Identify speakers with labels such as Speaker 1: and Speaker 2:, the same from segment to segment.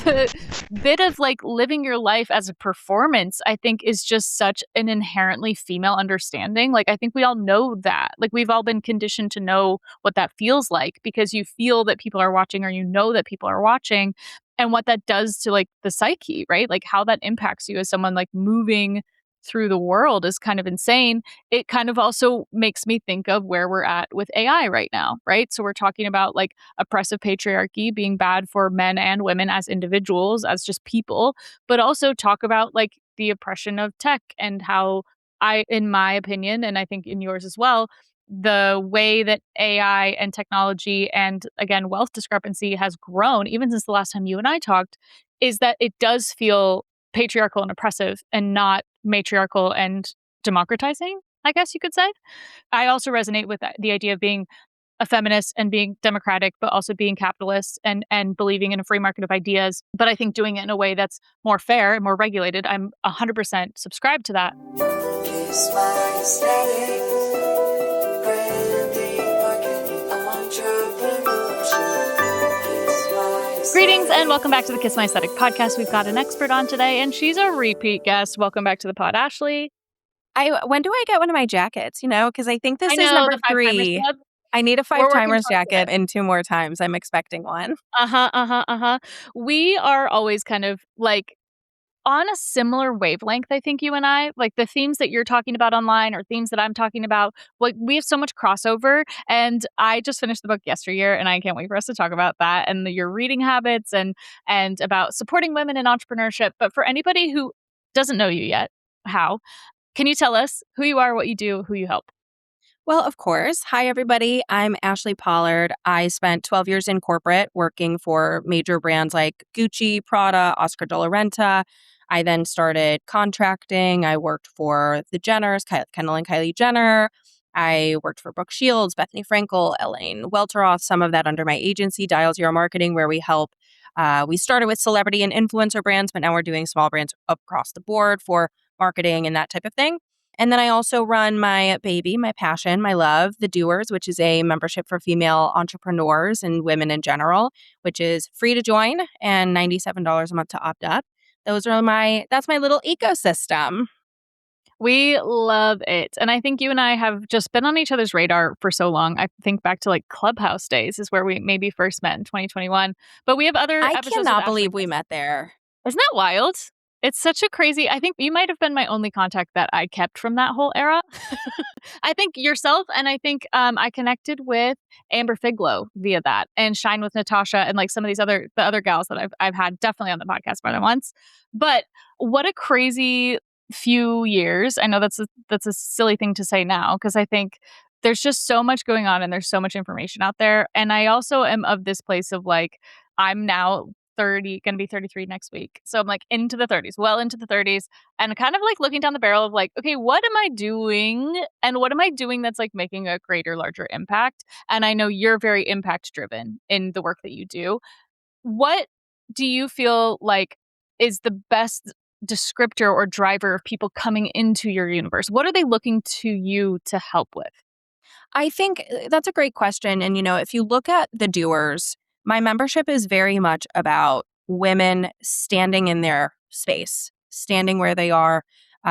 Speaker 1: the bit of like living your life as a performance, I think is just such an inherently female understanding. Like, I think we all know that. Like, we've all been conditioned to know what that feels like because you feel that people are watching or you know that people are watching and what that does to like the psyche, right? Like, how that impacts you as someone like moving through the world is kind of insane. It kind of also makes me think of where we're at with AI right now, right? So we're talking about like oppressive patriarchy being bad for men and women as individuals, as just people, but also talk about like the oppression of tech and how in my opinion, and I think in yours as well, the way that AI and technology and again, wealth discrepancy has grown, even since the last time you and I talked, is that it does feel patriarchal and oppressive and not matriarchal and democratizing, I guess you could say. I also resonate with the idea of being a feminist and being democratic, but also being capitalist and believing in a free market of ideas. But I think doing it in a way that's more fair and more regulated, I'm 100% subscribed to that. Greetings and welcome back to the Kiss My Aesthetic podcast. We've got an expert on today, and she's a repeat guest. Welcome back to the pod, Ashli.
Speaker 2: When do I get one of my jackets? Because I think this is number
Speaker 1: the 5 Timers
Speaker 2: 3.
Speaker 1: Club.
Speaker 2: I need a 5 Timers jacket and 2 more times. I'm expecting one.
Speaker 1: We are always kind of like on a similar wavelength, I think you and I, like the themes that you're talking about online or themes that I'm talking about, like we have so much crossover. And I just finished the book yesteryear and I can't wait for us to talk about that and your reading habits and about supporting women in entrepreneurship. But for anybody who doesn't know you yet, how? Can you tell us who you are, what you do, who you help?
Speaker 2: Well, of course. Hi, everybody. I'm Ashli Pollard. I spent 12 years in corporate working for major brands like Gucci, Prada, Oscar de la Renta. I then started contracting. I worked for the Jenners, Kendall and Kylie Jenner. I worked for Brooke Shields, Bethany Frankel, Elaine Welteroth, some of that under my agency, Dial Zero Marketing, where we help. We started with celebrity and influencer brands, but now we're doing small brands across the board for marketing and that type of thing. And then I also run my baby, my passion, my love, the Do-ers, which is a membership for female entrepreneurs and women in general, which is free to join and $97 a month to opt up. That's my little ecosystem.
Speaker 1: We love it. And I think you and I have just been on each other's radar for so long. I think back to like Clubhouse days is where we maybe first met in 2021. But we have other episodes.
Speaker 2: I cannot believe we met there.
Speaker 1: Isn't that wild? It's such a crazy, I think you might have been my only contact that I kept from that whole era. I think yourself, and I think I connected with Amber Figlow via that, and Shine with Natasha, and like some of the other gals that I've had definitely on the podcast more than once. But what a crazy few years. I know that's a silly thing to say now because I think there's just so much going on and there's so much information out there. And I also am of this place of like, I'm now 30, going to be 33 next week. So I'm like into the 30s, well into the 30s, and kind of like looking down the barrel of like, okay, what am I doing? And what am I doing that's like making a greater, larger impact? And I know you're very impact driven in the work that you do. What do you feel like is the best descriptor or driver of people coming into your universe? What are they looking to you to help with?
Speaker 2: I think that's a great question. And, if you look at the Do-ers, my membership is very much about women standing in their space, standing where they are,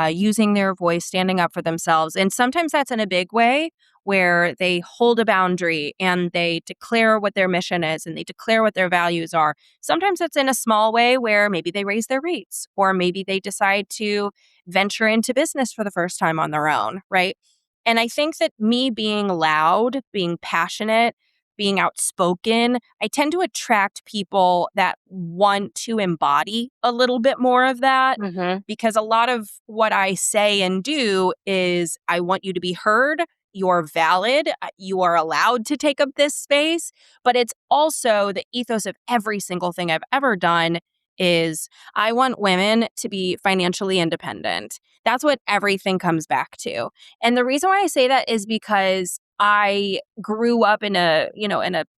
Speaker 2: using their voice, standing up for themselves. And sometimes that's in a big way where they hold a boundary and they declare what their mission is and they declare what their values are. Sometimes it's in a small way where maybe they raise their rates or maybe they decide to venture into business for the first time on their own, right? And I think that me being loud, being passionate, being outspoken, I tend to attract people that want to embody a little bit more of that because a lot of what I say and do is I want you to be heard. You're valid. You are allowed to take up this space. But it's also the ethos of every single thing I've ever done is I want women to be financially independent. That's what everything comes back to. And the reason why I say that is because I grew up in a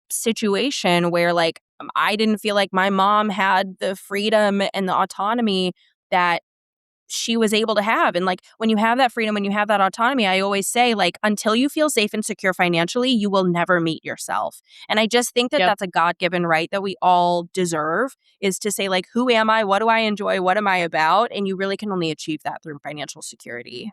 Speaker 2: situation where like I didn't feel like my mom had the freedom and the autonomy that she was able to have. And like when you have that freedom, when you have that autonomy, I always say, like, until you feel safe and secure financially, you will never meet yourself. And I just think that
Speaker 1: Yep.
Speaker 2: that's a God-given right that we all deserve, is to say, like, who am I? What do I enjoy? What am I about? And you really can only achieve that through financial security.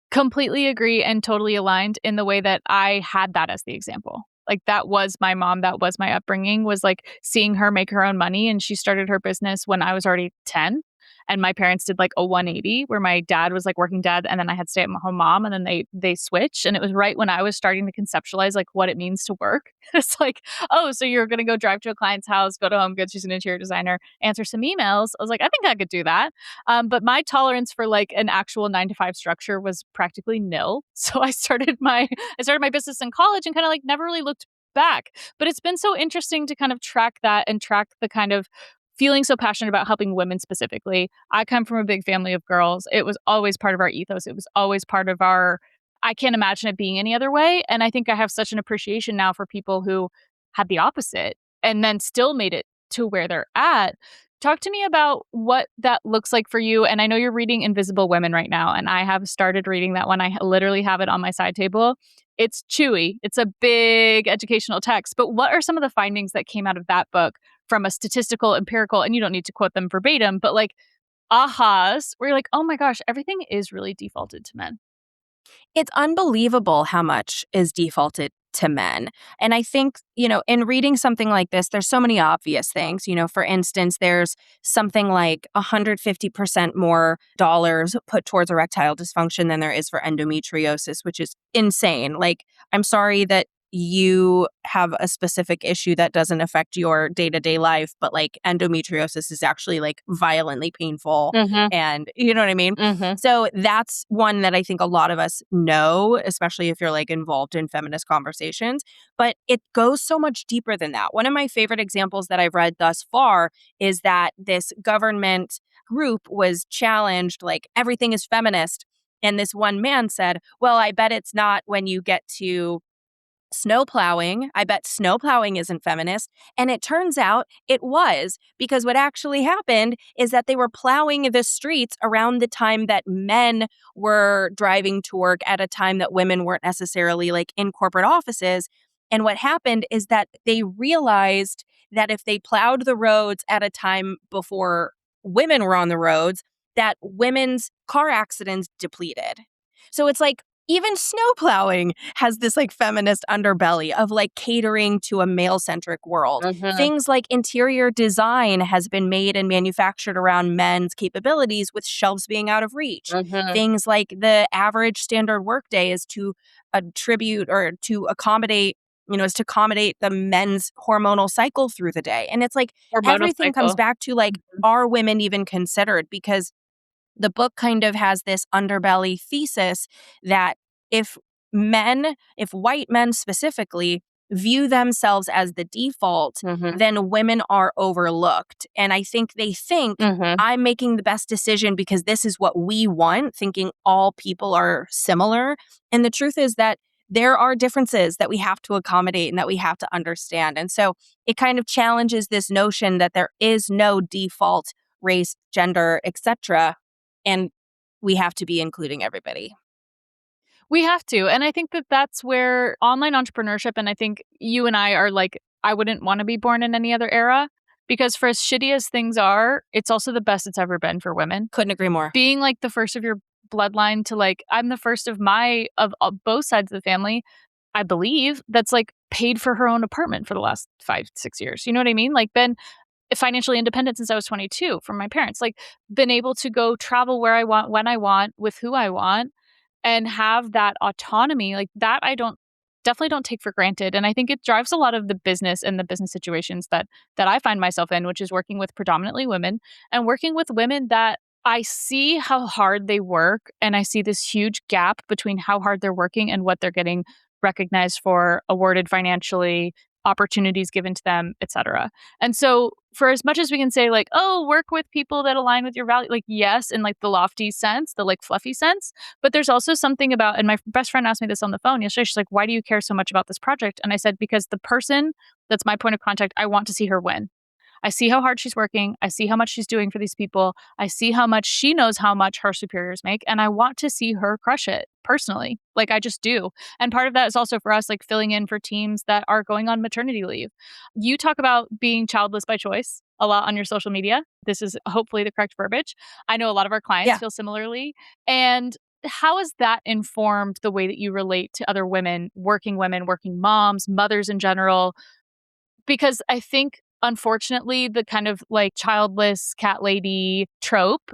Speaker 1: Completely agree and totally aligned in the way that I had that as the example. Like, that was my mom, that was my upbringing, was, like, seeing her make her own money, and she started her business when I was already 10, and my parents did, like, a 180 where my dad was, like, working dad, and then I had stay-at-home mom, and then they switched, and it was right when I was starting to conceptualize, like, what it means to work. It's like, "Oh, so you're gonna go drive to a client's house, go to HomeGoods," she's an interior designer, answer some emails. I was like, "I think I could do that." But my tolerance for, like, an actual 9 to 5 structure was practically nil. So I started my business in college and kinda, like, never really looked back. But it's been so interesting to kind of track that and track the kind of feeling so passionate about helping women specifically. I come from a big family of girls. It was always part of our ethos. It was always part of our I can't imagine it being any other way, and I think I have such an appreciation now for people who had the opposite and then still made it to where they're at. Talk to me about what that looks like for you, and I know you're reading Invisible Women right now, and I have started reading that one. Literally have it on my side table. It's chewy. It's a big educational text, but what are some of the findings that came out of that book from a statistical, empirical, and you don't need to quote them verbatim, but like ahas where you're like, "Oh my gosh, everything is really defaulted to men."
Speaker 2: It's unbelievable how much is defaulted to men. And I think, in reading something like this, there's so many obvious things. For instance, there's something like 150% more dollars put towards erectile dysfunction than there is for endometriosis, which is insane. Like, I'm sorry that you have a specific issue that doesn't affect your day-to-day life, but like endometriosis is actually like violently painful,
Speaker 1: Mhm.
Speaker 2: and you know what I mean?
Speaker 1: Mhm.
Speaker 2: So that's one that I think a lot of us know, especially if you're like involved in feminist conversations, but it goes so much deeper than that. One of my favorite examples that I've read thus far is that this government group was challenged, like, everything is feminist. And this one man said, well, I bet it's not when you get to snow plowing. I bet snow plowing isn't feminist. And it turns out it was, because what actually happened is that they were plowing the streets around the time that men were driving to work, at a time that women weren't necessarily like in corporate offices. And what happened is that they realized that if they plowed the roads at a time before women were on the roads, that women's car accidents depleted. So it's like, even snow plowing has this like feminist underbelly of like catering to a male centric world.
Speaker 1: Mhm.
Speaker 2: Things like interior design has been made and manufactured around men's capabilities, with shelves being out of reach.
Speaker 1: Mhm.
Speaker 2: Things like the average standard workday is to attribute or to accommodate, is to accommodate the men's hormonal cycle through the day. And it's like
Speaker 1: Hormonal
Speaker 2: everything comes
Speaker 1: cycle.
Speaker 2: back to like,
Speaker 1: Mhm.
Speaker 2: are women even considered? Because the book kind of has this underbelly thesis that if if white men specifically view themselves as the default,
Speaker 1: Mhm.
Speaker 2: then women are overlooked. And I think they think,
Speaker 1: Mhm.
Speaker 2: I'm making the best decision because this is what we want, thinking all people are similar. And the truth is that there are differences that we have to accommodate and that we have to understand. And so it kind of challenges this notion that there is no default race, gender, etc., and we have to be including everybody.
Speaker 1: We have to, and I think that that's where online entrepreneurship and I think you and I are like, I wouldn't wanna be born in any other era, because for as shitty as things are, it's also the best it's ever been for women.
Speaker 2: Couldn't agree more.
Speaker 1: Being, like, the first of your bloodline to, like I'm the first of both sides of the family, I believe, that's, like, paid for her own apartment for the last 5, 6 years, you know what I mean? Like, been financially independent since I was 22 from my parents, like, been able to go travel where I want, when I want, with who I want, and have that autonomy, like, that I don't definitely don't take for granted, and I think it drives a lot of the business and the business situations that I find myself in, which is working with predominantly women, and working with women that I see how hard they work, and I see this huge gap between how hard they're working and what they're getting recognized for, awarded financially, opportunities given to them, etcetera. And so, for as much as we can say, like, "Oh, work with people that align with your value," like, yes, in, like, the lofty sense, the, like, fluffy sense, but there's also something about and my best friend asked me this on the phone yesterday, she's like, "Why do you care so much about this project?" And I said, "Because the person that's my point of contact, I want to see her win. I see how hard she's working. I see how much she's doing for these people. I see how much she knows how much her superiors make. And I want to see her crush it personally. Like I just do. And part of that is also for us, like filling in for teams that are going on maternity leave. You talk about being childless by choice a lot on your social media. This is hopefully the correct verbiage. I know a lot of our clients
Speaker 2: Yeah.
Speaker 1: feel similarly. And how has that informed the way that you relate to other women, working moms, mothers in general? Because I think, unfortunately, the kind of like childless cat lady trope,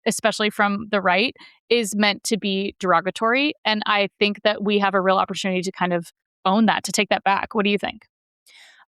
Speaker 1: especially from the right, is meant to be derogatory. And I think that we have a real opportunity to kind of own that, to take that back. What do you think?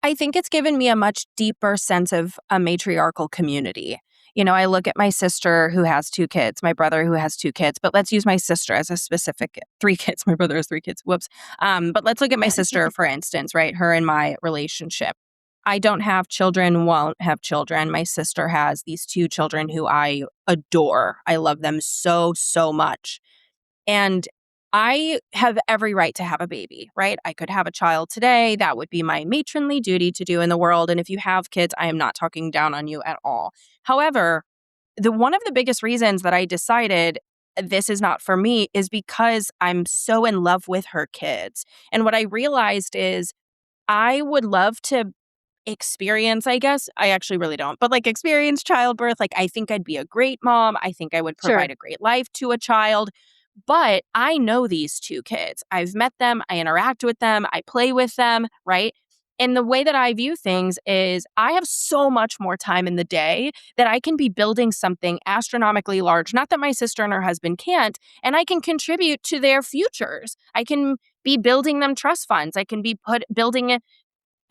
Speaker 2: I think it's given me a much deeper sense of a matriarchal community. I look at my sister who has 2 kids, my brother who has 2 kids, but let's use my sister as a specific 3 kids. My brother has 3 kids. Whoops. But let's look at my sister, for instance, right? Her and my relationship. I don't have children, won't have children. My sister has these 2 children who I adore. I love them so, so much. And I have every right to have a baby, right? I could have a child today. That would be my matronly duty to do in the world. And if you have kids, I am not talking down on you at all. However, the one of the biggest reasons that I decided this is not for me is because I'm so in love with her kids. And what I realized is I would love to experience, I guess. I actually really don't, but like experience childbirth. Like I think I'd be a great mom. I think I would
Speaker 1: Sure.
Speaker 2: provide a great life to a child. But I know these 2 kids. I've met them, I interact with them, I play with them, right? And the way that I view things is I have so much more time in the day that I can be building something astronomically large. Not that my sister and her husband can't, and I can contribute to their futures. I can be building them trust funds. I can be building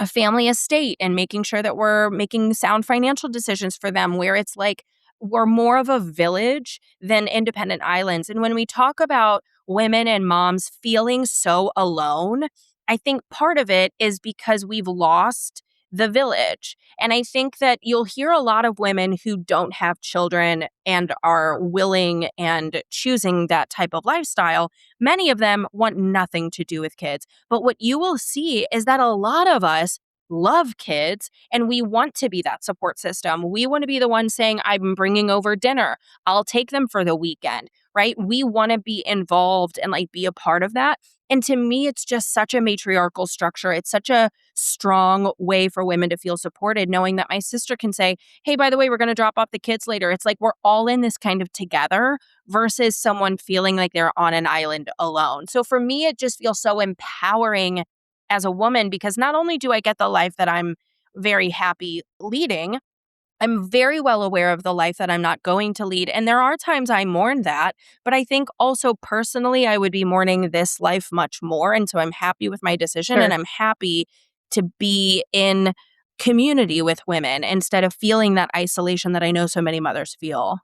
Speaker 2: a family estate and making sure that we're making sound financial decisions for them, where it's like we're more of a village than independent islands. And when we talk about women and moms feeling so alone, I think part of it is because we've lost the village. And I think that you'll hear a lot of women who don't have children and are willing and choosing that type of lifestyle. Many of them want nothing to do with kids. But what you will see is that a lot of us love kids and we want to be that support system. We want to be the one saying, I'm bringing over dinner. I'll take them for the weekend, right? We want to be involved and like be a part of that. And to me, it's just such a matriarchal structure. It's such a strong way for women to feel supported, knowing that my sister can say, hey, by the way, we're going to drop off the kids later. It's like we're all in this kind of together versus someone feeling like they're on an island alone. So for me, it just feels so empowering as a woman because not only do I get the life that I'm very happy leading, I'm very well aware of the life that I'm not going to lead. And there are times I mourn that. But I think also personally, I would be mourning this life much more. And so I'm happy with my decision and
Speaker 1: Sure.
Speaker 2: I'm happy to be in community with women instead of feeling that isolation that I know so many mothers feel.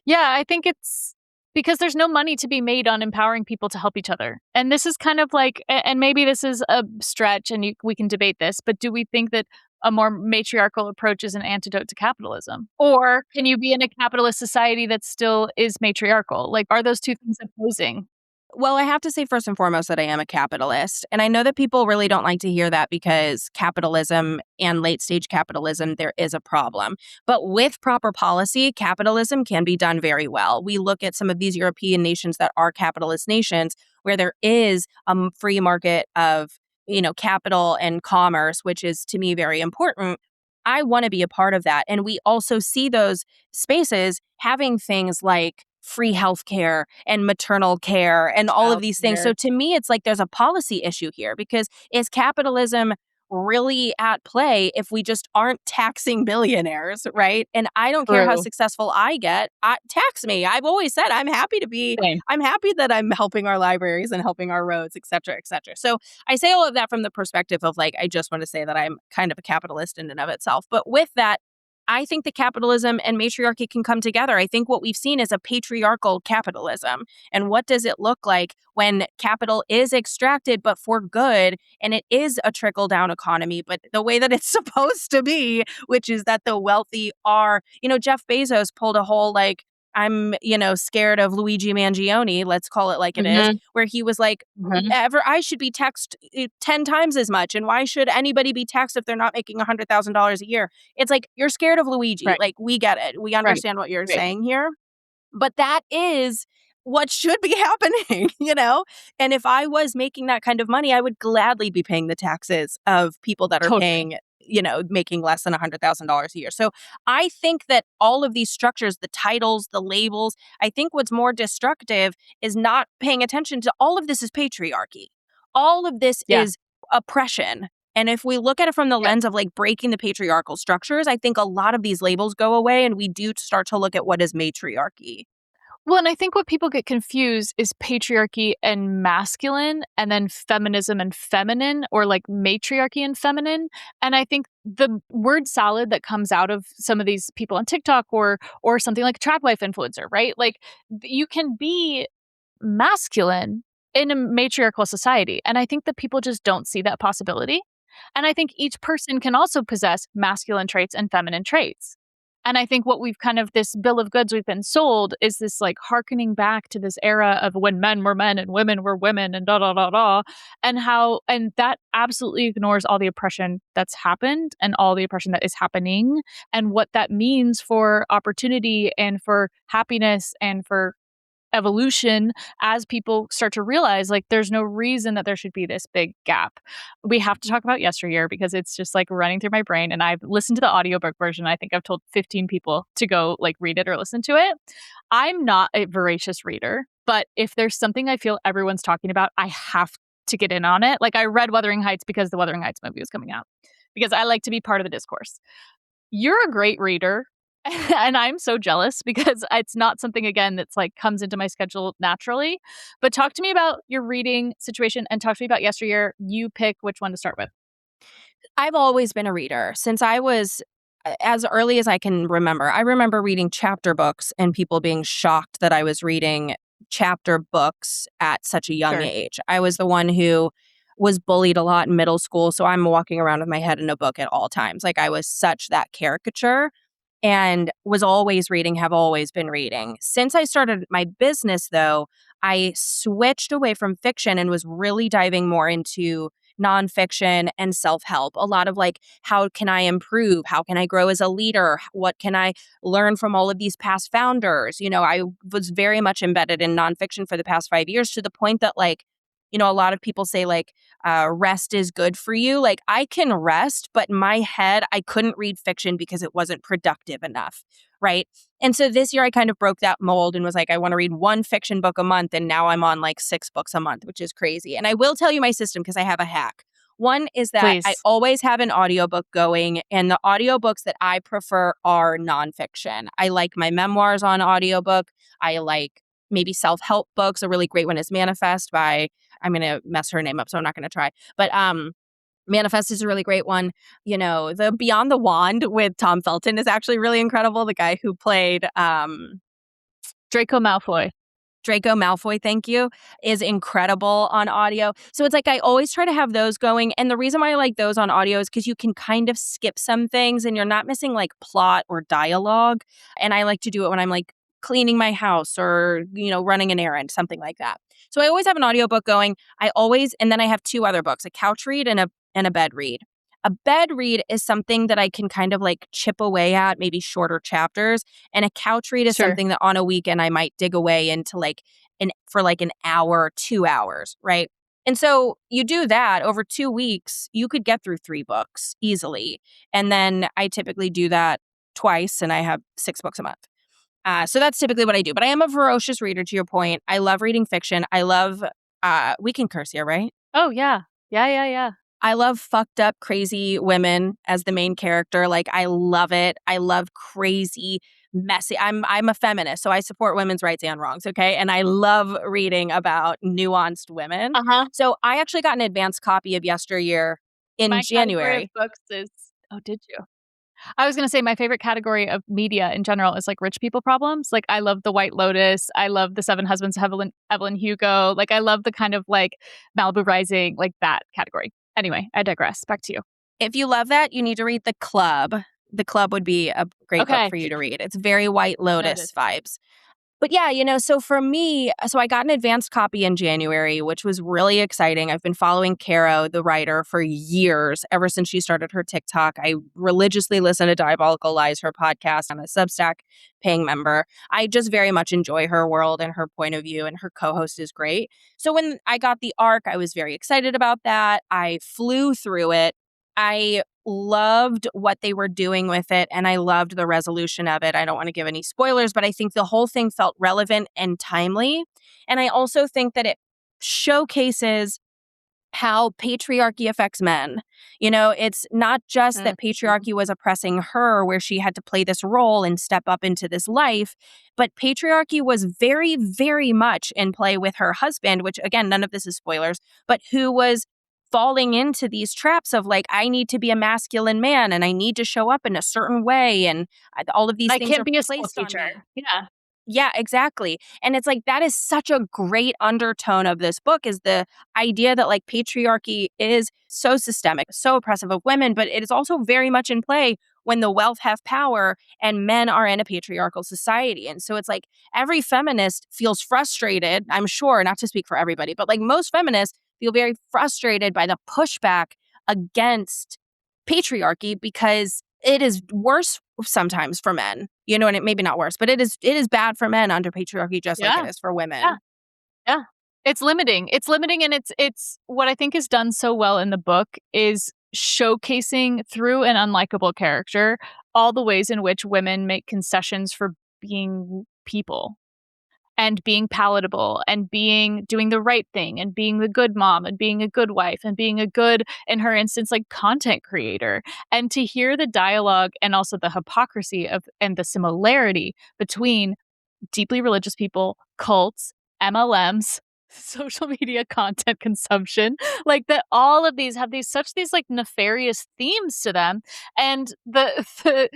Speaker 1: Yeah, I think it's because there's no money to be made on empowering people to help each other. And this is kind of like, and maybe this is a stretch and we can debate this, but do we think that a more matriarchal approach is an antidote to capitalism? Or can you be in a capitalist society that still is matriarchal? Like, are those two things opposing?
Speaker 2: Well, I have to say first and foremost that I am a capitalist. And I know that people really don't like to hear that because capitalism and late stage capitalism, there is a problem. But with proper policy, capitalism can be done very well. We look at some of these European nations that are capitalist nations where there is a free market of, capital and commerce, which is to me very important. I want to be a part of that. And we also see those spaces having things like free healthcare and maternal care and all of these things.
Speaker 1: Childcare.
Speaker 2: So to me, it's like there's a policy issue here because is capitalism really at play if we just aren't taxing billionaires, right? And I don't care how
Speaker 1: True.
Speaker 2: successful I get, tax me. I've always said
Speaker 1: Same.
Speaker 2: I'm happy that I'm helping our libraries and helping our roads, et cetera, et cetera. So I say all of that from the perspective of like, I just want to say that I'm kind of a capitalist in and of itself. But with that, I think that capitalism and matriarchy can come together. I think what we've seen is a patriarchal capitalism. And what does it look like when capital is extracted, but for good, and it is a trickle down economy, but the way that it's supposed to be, which is that the wealthy are, Jeff Bezos pulled a whole like I'm, scared of Luigi Mangione, let's call it like it is,
Speaker 1: Mhm,
Speaker 2: where he was like,
Speaker 1: mhm.
Speaker 2: ever I should be taxed 10 times as much. And why should anybody be taxed if they're not making $100,000 a year? It's like, you're scared of Luigi.
Speaker 1: Right,
Speaker 2: Like, we get it. We
Speaker 1: right,
Speaker 2: understand what you're
Speaker 1: right.
Speaker 2: saying here. But that is what should be happening, And if I was making that kind of money, I would gladly be paying the taxes of people that are
Speaker 1: Totally.
Speaker 2: paying, making less than $100,000 a year. So I think that all of these structures, the titles, the labels, I think what's more destructive is not paying attention to all of this is patriarchy. All of this
Speaker 1: Yeah,
Speaker 2: is oppression. And if we look at it from the
Speaker 1: yep.
Speaker 2: lens of like breaking the patriarchal structures, I think a lot of these labels go away and we do start to look at what is matriarchy.
Speaker 1: Well, and I think what people get confused is patriarchy and masculine, and then feminism and feminine, or like matriarchy and feminine. And I think the word salad that comes out of some of these people on TikTok, or something like a trad wife influencer, right? Like you can be masculine in a matriarchal society. And I think that people just don't see that possibility. And I think each person can also possess masculine traits and feminine traits. And I think what we've kind of this bill of goods we've been sold is this like harkening back to this era of when men were men and women were women and da da da da. And that absolutely ignores all the oppression that's happened and all the oppression that is happening and what that means for opportunity and for happiness and for evolution as people start to realize like there's no reason that there should be this big gap. We have to talk about yesteryear because it's just like running through my brain, and I've listened to the audiobook version. I think I've told 15 people to go like read it or listen to it. I'm not a voracious reader, but if there's something I feel everyone's talking about, I have to get in on it. Like I read Wuthering Heights because the Wuthering Heights movie was coming out because I like to be part of the discourse. You're a great reader. And I'm so jealous because it's not something again that's like comes into my schedule naturally. But talk to me about your reading situation and talk to me about yesteryear. You pick which one to start with.
Speaker 2: I've always been a reader since I was as early as I can remember. I remember reading chapter books and people being shocked that I was reading chapter books at such a young
Speaker 1: Sure.
Speaker 2: age. I was the one who was bullied a lot in middle school, so I'm walking around with my head in a book at all times. Like I was such that caricature and was always reading, have always been reading. Since I started my business, though, I switched away from fiction and was really diving more into nonfiction and self help. A lot of like, how can I improve? How can I grow as a leader? What can I learn from all of these past founders? I was very much embedded in nonfiction for the past 5 years to the point that, like, a lot of people say, like, rest is good for you. Like, I can rest, but in my head, I couldn't read fiction because it wasn't productive enough. Right. And so this year I kind of broke that mold and was like, I want to read one fiction book a month. And now I'm on like 6 books a month, which is crazy. And I will tell you my system because I have a hack. One is that I
Speaker 1: Please.
Speaker 2: always have an audiobook going, and the audiobooks that I prefer are nonfiction. I like my memoirs on audiobook. I like maybe self-help books. A really great one is Manifest by, I'm going to mess her name up, so I'm not going to try. But Manifest is a really great one. The Beyond the Wand with Tom Felton is actually really incredible. The guy who played
Speaker 1: Draco Malfoy.
Speaker 2: Draco Malfoy, thank you, is incredible on audio. So it's like I always try to have those going. And the reason why I like those on audio is because you can kind of skip some things and you're not missing like plot or dialogue. And I like to do it when I'm like cleaning my house or, running an errand, something like that. So I always have an audiobook going. And then I have two other books, a couch read and a bed read. A bed read is something that I can kind of like chip away at, maybe shorter chapters. And a couch read is
Speaker 1: Sure.
Speaker 2: something that on a weekend I might dig away into like for like an hour, 2 hours, right? And so you do that over 2 weeks, you could get through 3 books easily. And then I typically do that twice and I have 6 books a month. So that's typically what I do. But I am a ferocious reader, to your point. I love reading fiction. I love, we can curse here, right?
Speaker 1: Oh yeah. Yeah, yeah, yeah.
Speaker 2: I love fucked up, crazy women as the main character. Like, I love it. I love crazy, messy. I'm a feminist, so I support women's rights and wrongs, okay? And I love reading about nuanced women.
Speaker 1: Uh-huh.
Speaker 2: So I actually got an advanced copy of Yesteryear in
Speaker 1: My category of
Speaker 2: January.
Speaker 1: books is oh, did you? I was gonna say my favorite category of media in general is like rich people problems. Like I love The White Lotus. I love The Seven Husbands of Evelyn Hugo. Like I love the kind of like Malibu Rising, like that category. Anyway, I digress. Back to you.
Speaker 2: If you love that, you need to read The Club, the club would be a great book
Speaker 1: Okay.
Speaker 2: for you to read. It's very White
Speaker 1: Noted.
Speaker 2: Lotus vibes. But yeah, so for me, so I got an advanced copy in January, which was really exciting. I've been following Caro, the writer, for years, ever since she started her TikTok. I religiously listen to Diabolical Lies, her podcast. I'm a Substack paying member. I just very much enjoy her world and her point of view, and her co-host is great. So when I got the arc, I was very excited about that. I flew through it. I loved what they were doing with it, and I loved the resolution of it. I don't want to give any spoilers, but I think the whole thing felt relevant and timely. And I also think that it showcases how patriarchy affects men. It's not just that
Speaker 1: Mhm.
Speaker 2: patriarchy was oppressing her, where she had to play this role and step up into this life, but patriarchy was very, very much in play with her husband, which, again, none of this is spoilers, but who was falling into these traps of like, I need to be a masculine man and I need to show up in a certain way. And all of these
Speaker 1: I
Speaker 2: things
Speaker 1: can't
Speaker 2: are
Speaker 1: be a school
Speaker 2: placed on
Speaker 1: teacher.
Speaker 2: me.
Speaker 1: Yeah.
Speaker 2: Yeah, exactly. And it's like that is such a great undertone of this book, is the idea that like patriarchy is so systemic, so oppressive of women, but it is also very much in play when the wealth have power and men are in a patriarchal society. And so it's like every feminist feels frustrated, I'm sure, not to speak for everybody, but like most feminists feel very frustrated by the pushback against patriarchy because it is worse sometimes for men, and it maybe not worse, but it is bad for men under patriarchy just like it
Speaker 1: Yeah.
Speaker 2: is for
Speaker 1: Yeah.
Speaker 2: women.
Speaker 1: Yeah. It's limiting. It's limiting, and it's what I think is done so well in the book is showcasing through an unlikable character all the ways in which women make concessions for being people and being palatable and doing the right thing and being the good mom and being a good wife and being a good, in her instance, like content creator. And to hear the dialogue and also the hypocrisy of and the similarity between deeply religious people, cults, MLMs, social media content consumption, like that all of these have these like nefarious themes to them. And the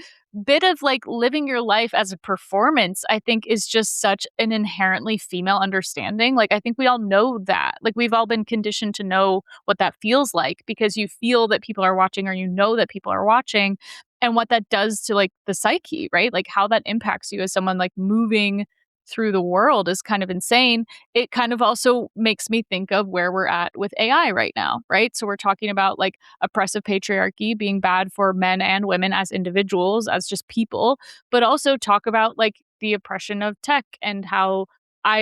Speaker 1: bit of like living your life as a performance, I think is just such an inherently female understanding. Like I think we all know that. Like we've all been conditioned to know what that feels like because you feel that people are watching or you know that people are watching and what that does to like the psyche, right? Like how that impacts you as someone like moving through the world is kind of insane. It kind of also makes me think of where we're at with AI right now, right? So we're talking about like oppressive patriarchy being bad for men and women as individuals, as just people, but also talk about like the oppression of tech and how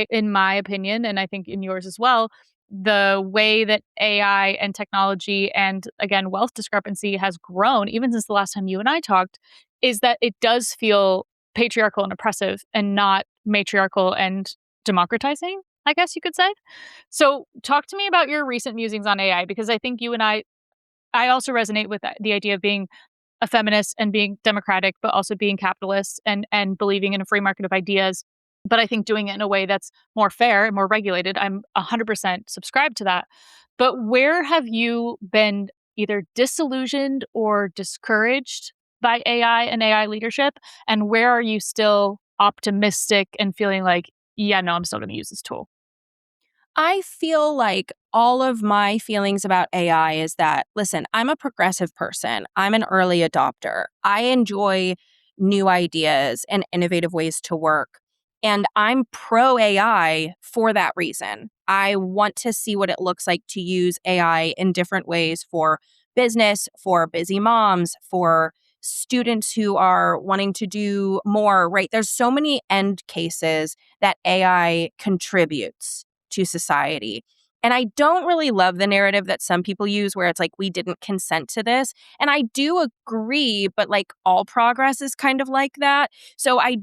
Speaker 1: in my opinion, and I think in yours as well, the way that AI and technology and again, wealth discrepancy has grown, even since the last time you and I talked, is that it does feel patriarchal and oppressive and not matriarchal and democratizing, I guess you could say. So, talk to me about your recent musings on AI because I think you and I also resonate with the idea of being a feminist and being democratic, but also being capitalist and believing in a free market of ideas. But I think doing it in a way that's more fair and more regulated. I'm 100% subscribed to that. But where have you been either disillusioned or discouraged by AI and AI leadership? And where are you still optimistic and feeling like, yeah, no, I'm still going to use this tool?
Speaker 2: I feel like all of my feelings about AI is that, listen, I'm a progressive person. I'm an early adopter. I enjoy new ideas and innovative ways to work. And I'm pro AI for that reason. I want to see what it looks like to use AI in different ways for business, for busy moms, for students who are wanting to do more, right? There's so many end cases that AI contributes to society. And I don't really love the narrative that some people use where it's like, we didn't consent to this. And I do agree, but like all progress is kind of like that. So I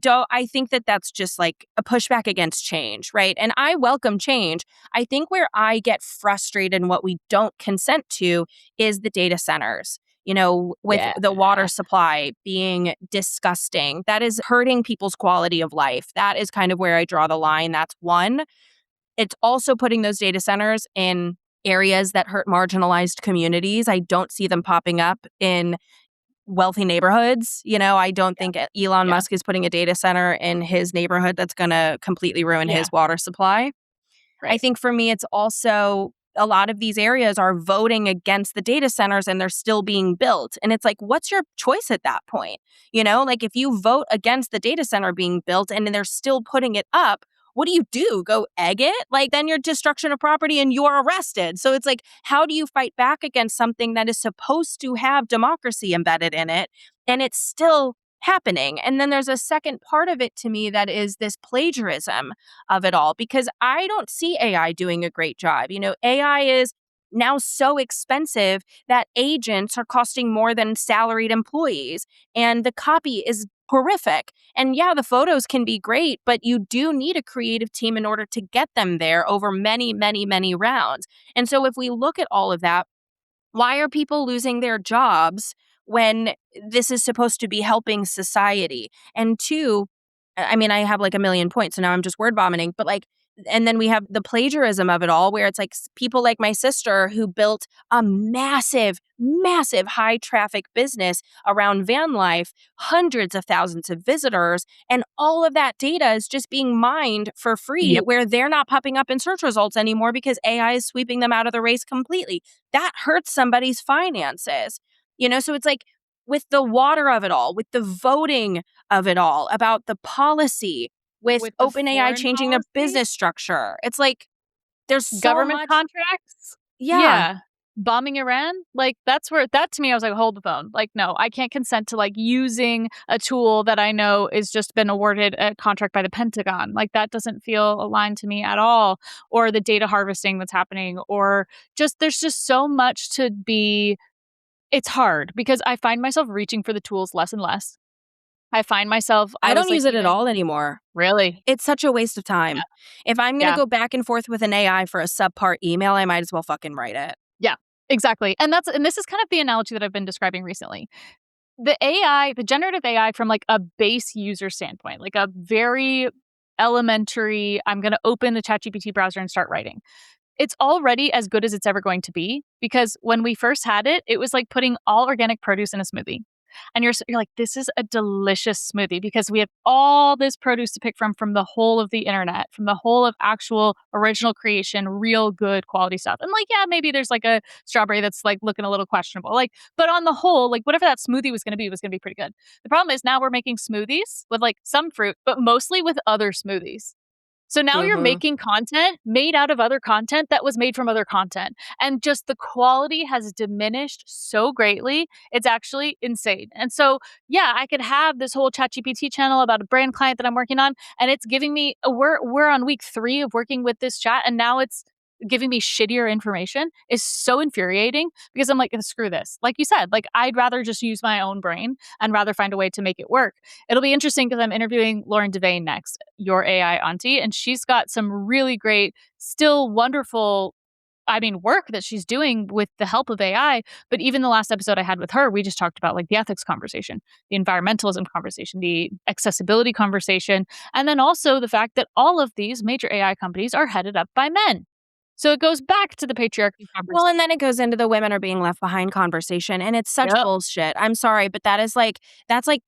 Speaker 2: think that that's just like a pushback against change, right? And I welcome change. I think where I get frustrated and what we don't consent to is the data centers. With
Speaker 1: Yeah.
Speaker 2: the water supply being disgusting, that is hurting people's quality of life. That is kind of where I draw the line. That's one. It's also putting those data centers in areas that hurt marginalized communities. I don't see them popping up in wealthy neighborhoods. I don't think Elon
Speaker 1: Yeah.
Speaker 2: Musk is putting a data center in his neighborhood that's going to completely ruin
Speaker 1: Yeah.
Speaker 2: his water supply. I
Speaker 1: Right.
Speaker 2: think for me, it's also a lot of these areas are voting against the data centers and they're still being built. And it's like, what's your choice at that point? Like if you vote against the data center being built and they're still putting it up, what do you do? Go egg it? Like then you're destruction of property and you're arrested. So it's like, how do you fight back against something that is supposed to have democracy embedded in it? And it's still happening. And then there's a second part of it to me that is this plagiarism of it all, because I don't see AI doing a great job. AI is now so expensive that agents are costing more than salaried employees, and the copy is horrific. And yeah, the photos can be great, but you do need a creative team in order to get them there over many, many, many rounds. And so if we look at all of that, why are people losing their jobs when this is supposed to be helping society? And two, I mean, I have like a million points, so now I'm just word vomiting, but like, and then we have the plagiarism of it all, where it's like people like my sister who built a massive, massive high traffic business around van life, hundreds of thousands of visitors, and all of that data is just being mined for free,
Speaker 1: Yep.
Speaker 2: where they're not popping up in search results anymore because AI is sweeping them out of the race completely. That hurts somebody's finances. So it's like with the water of it all, with the voting of it all, about the policy, with
Speaker 1: With the
Speaker 2: OpenAI
Speaker 1: foreign
Speaker 2: changing their
Speaker 1: policy,
Speaker 2: business structure. It's like there's so
Speaker 1: government
Speaker 2: much.
Speaker 1: contracts.
Speaker 2: Yeah.
Speaker 1: Yeah. Bombing Iran, like, that's where that to me, I was like, "Hold the phone." Like, no, I can't consent to, like, using a tool that I know is just been awarded a contract by the Pentagon. Like, that doesn't feel aligned to me at all. Or the data harvesting that's happening, or just there's just so much to be it's hard because I find myself reaching for the tools less and less. I find myself
Speaker 2: I
Speaker 1: I
Speaker 2: don't
Speaker 1: was, like,
Speaker 2: use it at
Speaker 1: even
Speaker 2: all anymore.
Speaker 1: really?
Speaker 2: It's such a waste of
Speaker 1: Yeah.
Speaker 2: time. If I'm going to
Speaker 1: Yeah.
Speaker 2: go back and forth with an AI for a subpart email, I might as well fucking write it.
Speaker 1: Yeah. Exactly. And this is kind of the analogy that I've been describing recently. The AI, the generative AI from, like, a base user standpoint, like a very elementary, I'm gonna open the ChatGPT browser and start writing. It's already as good as it's ever going to be because when we first had it, it was like putting all organic produce in a smoothie. And you're like, "This is a delicious smoothie," because we have all this produce to pick from the whole of the internet, from the whole of actual original creation, real good quality stuff. And, like, yeah, maybe there's, like, a strawberry that's, like, looking a little questionable, like, but on the whole, like, whatever that smoothie was gonna be pretty good. The problem is now we're making smoothies with, like, some fruit, but mostly with other smoothies. So now you're
Speaker 2: Mhm.
Speaker 1: making content made out of other content that was made from other content. And just the quality has diminished so greatly. It's actually insane. And so, yeah, I could have this whole ChatGPT channel about a brand client that I'm working on, and it's giving me we're on week 3 of working with this chat, and now it's giving me shittier information is so infuriating because I'm like, screw this. Like you said, like I'd rather just use my own brain and rather find a way to make it work. It'll be interesting because I'm interviewing Lauren Devane next, your AI auntie, and she's got some really great, still wonderful, I mean, work that she's doing with the help of AI. But even the last episode I had with her, we just talked about like the ethics conversation, the environmentalism conversation, the accessibility conversation, and then also the fact that all of these major AI companies are headed up by men. So it goes back to the patriarchy
Speaker 2: Well, and
Speaker 1: conversation.
Speaker 2: then it goes into the women are being left behind conversation, and it's such
Speaker 1: Yep.
Speaker 2: bullshit. I'm sorry, but that's like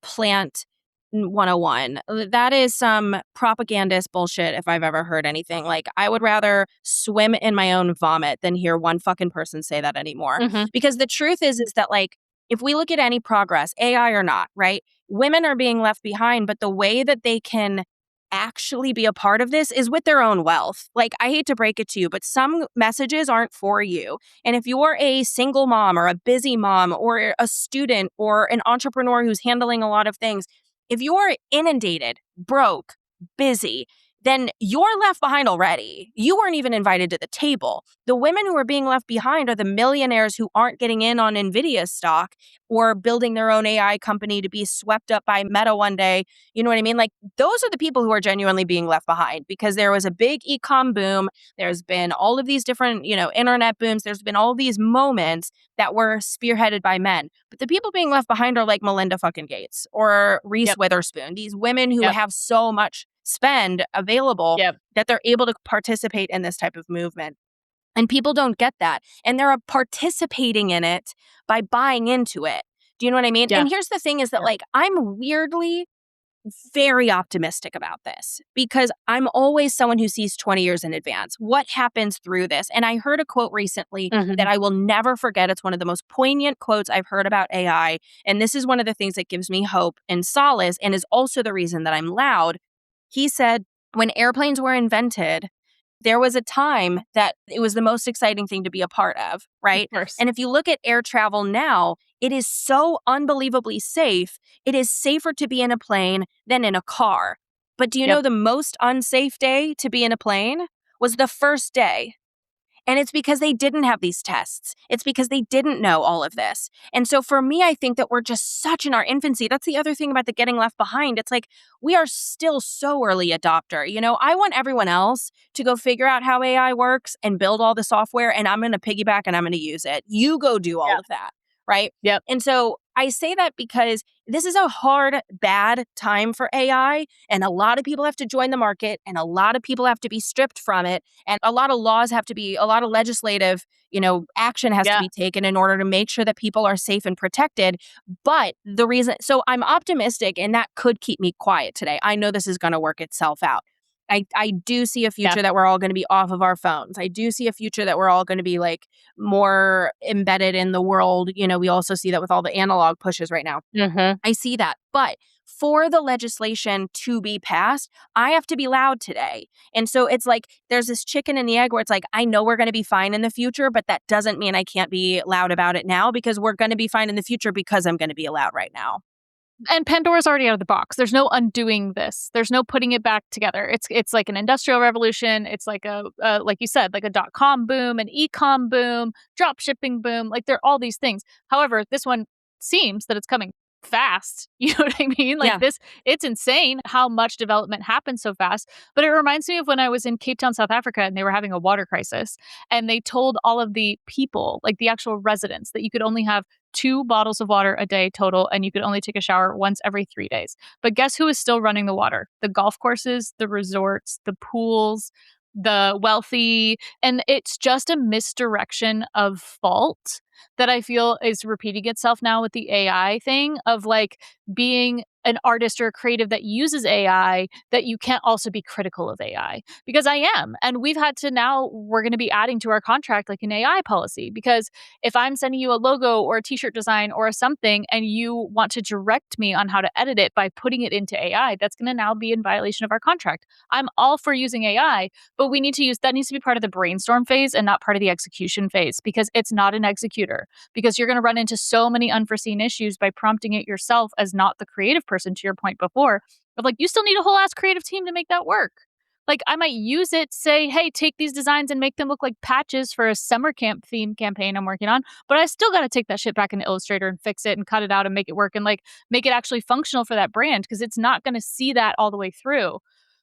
Speaker 2: plant 101. That is some propagandist bullshit if I've ever heard anything. Like, I would rather swim in my own vomit than hear one fucking person say that anymore.
Speaker 1: Mhm.
Speaker 2: Because the truth is that, like, if we look at any progress, AI or not, right? Women are being left behind, but the way that they can actually be a part of this is with their own wealth. Like, I hate to break it to you, but some messages aren't for you. And if you're a single mom or a busy mom or a student or an entrepreneur who's handling a lot of things, if you're inundated, broke, busy, then you're left behind already. You weren't even invited to the table. The women who are being left behind are the millionaires who aren't getting in on Nvidia stock or building their own AI company to be swept up by Meta one day. You know what I mean? Like, those are the people who are genuinely being left behind because there was a big e-com boom. There's been all of these different, internet booms. There's been all these moments that were spearheaded by men. But the people being left behind are like Melinda fucking Gates or Reese
Speaker 1: Yep.
Speaker 2: Witherspoon, these women who
Speaker 1: Yep.
Speaker 2: have so much spend available
Speaker 1: Yep.
Speaker 2: that they're able to participate in this type of movement. And people don't get that. And they're participating in it by buying into it. Do you know what I mean?
Speaker 1: Yeah.
Speaker 2: And here's the thing is that,
Speaker 1: Yep.
Speaker 2: like, I'm weirdly very optimistic about this because I'm always someone who sees 20 years in advance. What happens through this? And I heard a quote recently that
Speaker 1: Mhm.
Speaker 2: I will never forget. It's one of the most poignant quotes I've heard about AI. And this is one of the things that gives me hope and solace and is also the reason that I'm loud. He said, when airplanes were invented, there was a time that it was the most exciting thing to be a part of,
Speaker 1: Of
Speaker 2: right?
Speaker 1: course.
Speaker 2: And if you look at air travel now, it is so unbelievably safe. It is safer to be in a plane than in a car. But do you
Speaker 1: Yep.
Speaker 2: know the most unsafe day to be in a plane was the first day? And it's because they didn't have these tests. It's because they didn't know all of this. And so for me, I think that we're just such in our infancy. That's the other thing about the getting left behind. It's like we are still so early adopter. I want everyone else to go figure out how AI works and build all the software, and I'm going to piggyback and I'm going to use it. You go do all
Speaker 1: Yeah.
Speaker 2: of that, right?
Speaker 1: Yep.
Speaker 2: And so I say that because this is a hard, bad time for AI, and a lot of people have to join the market, and a lot of people have to be stripped from it, and a lot of laws have to be, a lot of legislative, action has to
Speaker 1: Yeah.
Speaker 2: be taken in order to make sure that people are safe and protected. But the reason, so I'm optimistic, and that could keep me quiet today. I know this is going to work itself out. I do see a
Speaker 1: Yeah.
Speaker 2: future that we're all going to be off of our phones. I do see a future that we're all going to be like more embedded in the world. We also see that with all the analog pushes right now.
Speaker 1: Mhm.
Speaker 2: I see that. But for the legislation to be passed, I have to be loud today. And so it's like there's this chicken and the egg where it's like, I know we're going to be fine in the future, but that doesn't mean I can't be loud about it now because we're going to be fine in the future because I'm going to be loud right now.
Speaker 1: And Pandora's already out of the box. There's no undoing this. There's no putting it back together. It's like an industrial revolution. It's like like you said, like a .com boom, an e-com boom, drop shipping boom. Like there are all these things. However, this one seems that it's coming fast. You know what I mean? Like
Speaker 2: Yeah.
Speaker 1: this, it's insane how much development happens so fast. But it reminds me of when I was in Cape Town, South Africa, and they were having a water crisis. And they told all of the people, like the actual residents, that you could only have 2 bottles of water a day total, and you could only take a shower once every 3 days. But guess who is still running the water? The golf courses, the resorts, the pools, the wealthy. And it's just a misdirection of fault that I feel is repeating itself now with the AI thing of like being an artist or a creative that uses AI, that you can't also be critical of AI, because I am. And we've had to, now we're going to be adding to our contract like an AI policy, because if I'm sending you a logo or a t-shirt design or a something and you want to direct me on how to edit it by putting it into AI, that's going to now be in violation of our contract. I'm all for using AI, but we need to use that, needs to be part of the brainstorm phase and not part of the execution phase, because it's not an executor, because you're going to run into so many unforeseen issues by prompting it yourself as not the creative person, to your point before, of like, you still need a whole ass creative team to make that work. Like I might use it, say, hey, take these designs and make them look like patches for a summer camp theme campaign I'm working on. But I still got to take that shit back into Illustrator and fix it and cut it out and make it work and like make it actually functional for that brand, because it's not going to see that all the way through.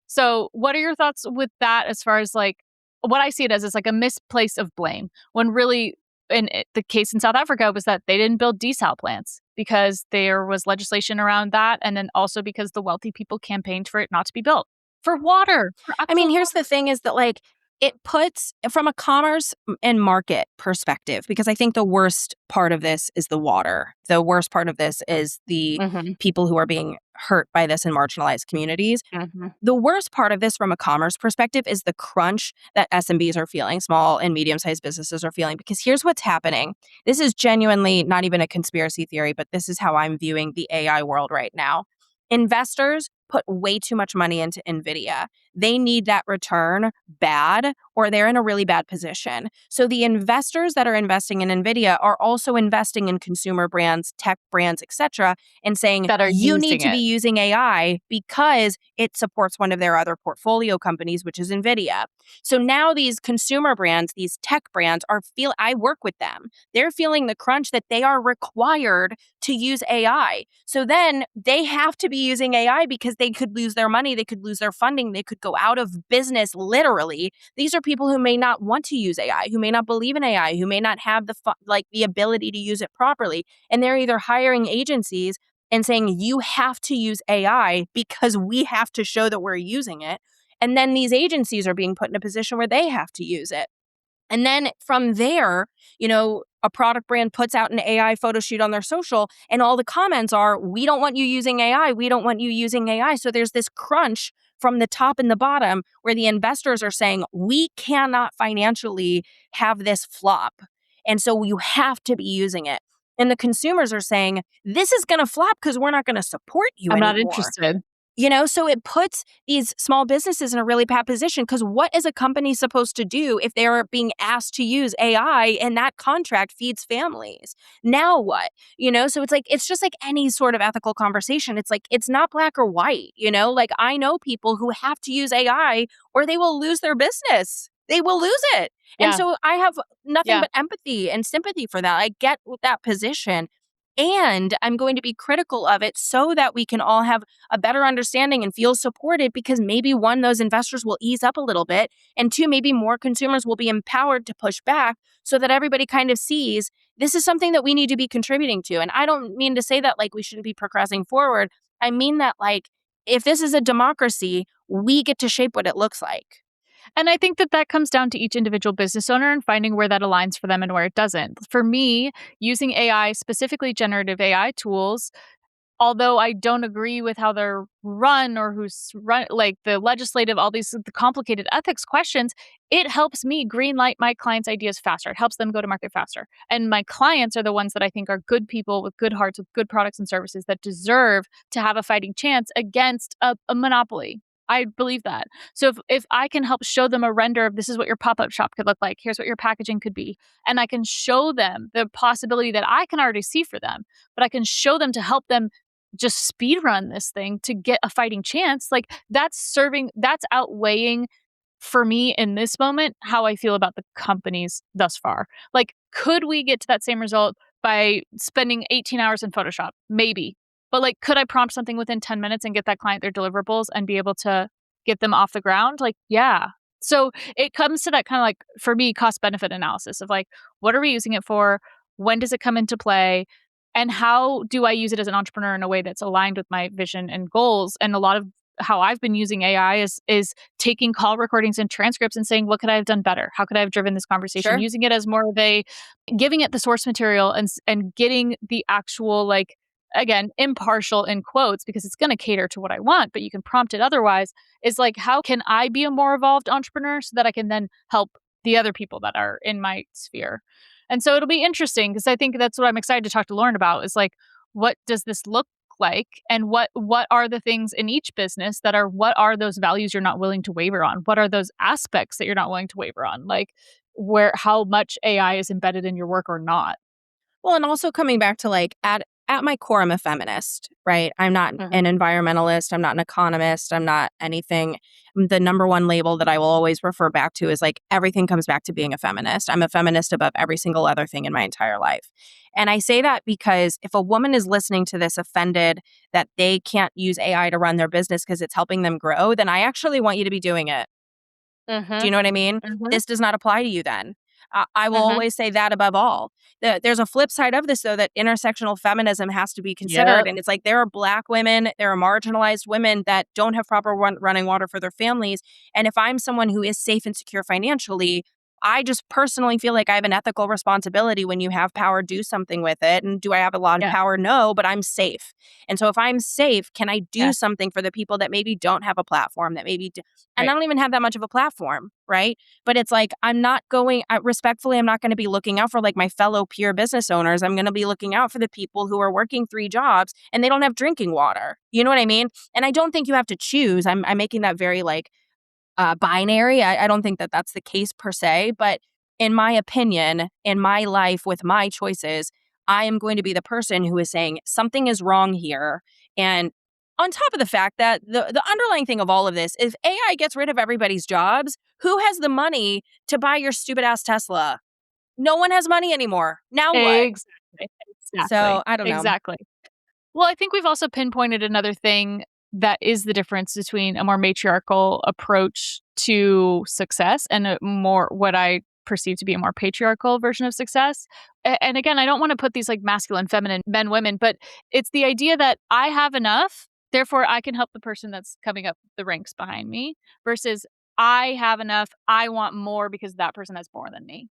Speaker 1: So, what are your thoughts with that as far as like what I see it as is like a misplace of blame, when really the case in South Africa was that they didn't build desal plants because there was legislation around that, and then also because the wealthy people campaigned for it not to be built for water, for
Speaker 2: I mean,
Speaker 1: actual
Speaker 2: here's the
Speaker 1: water.
Speaker 2: thing is that like it puts from a commerce and market perspective, because I think the worst part of this is the water. The worst part of this is the
Speaker 1: Mhm,
Speaker 2: people who are being hurt by this in marginalized communities.
Speaker 1: mhm.
Speaker 2: The worst part of this from a commerce perspective is the crunch that SMBs are feeling, small and medium-sized businesses are feeling, because here's what's happening. This is genuinely not even a conspiracy theory, but this is how I'm viewing the AI world right now. Investors put way too much money into Nvidia. They need that return bad, or they're in a really bad position. So the investors that are investing in Nvidia are also investing in consumer brands, tech brands, etc., and saying
Speaker 1: That are
Speaker 2: you need
Speaker 1: using
Speaker 2: to be
Speaker 1: it.
Speaker 2: using AI because it supports one of their other portfolio companies, which is Nvidia. So now these consumer brands, these tech brands I work with them. They're feeling the crunch that they are required to use AI. So then they have to be using AI because they could lose their money, they could lose their funding, they could go out of business literally. These are people who may not want to use AI, who may not believe in AI, who may not have the ability to use it properly. And they're either hiring agencies and saying you have to use AI because we have to show that we're using it. And then these agencies are being put in a position where they have to use it. And then from there, a product brand puts out an AI photo shoot on their social, and all the comments are, we don't want you using AI. We don't want you using AI. So there's this crunch from the top and the bottom where the investors are saying, we cannot financially have this flop. And so you have to be using it. And the consumers are saying, this is going to flop because we're not going to support you
Speaker 1: I'm not
Speaker 2: anymore.
Speaker 1: interested.
Speaker 2: So it puts these small businesses in a really bad position because what is a company supposed to do if they're being asked to use AI and that contract feeds families? Now what? So it's like, it's just like any sort of ethical conversation. It's like, it's not black or white, like I know people who have to use AI or they will lose their business. They will lose it. And
Speaker 1: Yeah.
Speaker 2: so I have nothing
Speaker 1: Yeah.
Speaker 2: but empathy and sympathy for that. I get that position. And I'm going to be critical of it so that we can all have a better understanding and feel supported because maybe one, those investors will ease up a little bit. And two, maybe more consumers will be empowered to push back so that everybody kind of sees this is something that we need to be contributing to. And I don't mean to say that like we shouldn't be progressing forward. I mean that like if this is a democracy, we get to shape what it looks like.
Speaker 1: And I think that that comes down to each individual business owner and finding where that aligns for them and where it doesn't. For me, using AI, specifically generative AI tools, although I don't agree with how they're run or who's run, like the legislative, all these the complicated ethics questions, it helps me green light my clients' ideas faster. It helps them go to market faster. And my clients are the ones that I think are good people with good hearts, with good products and services that deserve to have a fighting chance against a monopoly. I believe that. So if I can help show them a render of this is what your pop-up shop could look like, here's what your packaging could be, and I can show them the possibility that I can already see for them, but I can show them to help them just speed run this thing to get a fighting chance, like that's outweighing for me in this moment how I feel about the companies thus far. Like, could we get to that same result by spending 18 hours in Photoshop? Maybe. But like, could I prompt something within 10 minutes and get that client their deliverables and be able to get them off the ground? Like, yeah. So it comes to that kind of like, for me, cost benefit analysis of like, what are we using it for? When does it come into play? And how do I use it as an entrepreneur in a way that's aligned with my vision and goals? And a lot of how I've been using AI is taking call recordings and transcripts and saying, what could I have done better? How could I have driven this conversation?
Speaker 2: Sure.
Speaker 1: Using it as more of a giving it the source material and getting the actual like again impartial in quotes because it's going to cater to what I want, but you can prompt it otherwise. Is like, how can I be a more evolved entrepreneur so that I can then help the other people that are in my sphere? And so it'll be interesting because I think that's what I'm excited to talk to Lauren about is like, what does this look like and what are the things in each business that are what are those values you're not willing to waver on? What are those aspects that you're not willing to waver on? Like where how much AI is embedded in your work or not?
Speaker 2: Well, and also coming back to like at my core, I'm a feminist, right? I'm not
Speaker 1: Mhm.
Speaker 2: an environmentalist. I'm not an economist. I'm not anything. The number one label that I will always refer back to is like everything comes back to being a feminist. I'm a feminist above every single other thing in my entire life. And I say that because if a woman is listening to this offended that they can't use AI to run their business because it's helping them grow, then I actually want you to be doing it. Do you
Speaker 1: Mhm.
Speaker 2: know what I mean?
Speaker 1: Mhm.
Speaker 2: This does not apply to you then. I will
Speaker 1: Mhm.
Speaker 2: always say that above all. There's a flip side of this, though, that intersectional feminism has to be considered.
Speaker 1: Yep.
Speaker 2: And it's like there are Black women, there are marginalized women that don't have proper running water for their families. And if I'm someone who is safe and secure financially, I just personally feel like I have an ethical responsibility when you have power, do something with it. And do I have a lot of
Speaker 1: Yeah.
Speaker 2: power? No, but I'm safe. And so if I'm safe, can I do
Speaker 1: Yeah.
Speaker 2: something for the people that maybe don't have a platform, that maybe and I
Speaker 1: Right.
Speaker 2: don't even have that much of a platform, right? But it's like, I'm not going, respectfully, I'm not going to be looking out for like my fellow peer business owners. I'm going to be looking out for the people who are working 3 jobs and they don't have drinking water. You know what I mean? And I don't think you have to choose. I'm making that very like binary. I don't think that that's the case per se. But in my opinion, in my life with my choices, I am going to be the person who is saying something is wrong here. And on top of the fact that the underlying thing of all of this is AI gets rid of everybody's jobs. Who has the money to buy your stupid ass Tesla? No one has money anymore. Now what?
Speaker 1: Exactly.
Speaker 2: So
Speaker 1: Exactly.
Speaker 2: I don't know.
Speaker 1: Exactly. Well, I think we've also pinpointed another thing that is the difference between a more matriarchal approach to success and a more what I perceive to be a more patriarchal version of success. And again, I don't want to put these like masculine, feminine, men, women, but it's the idea that I have enough, therefore I can help the person that's coming up the ranks behind me versus I have enough, I want more because that person has more than me.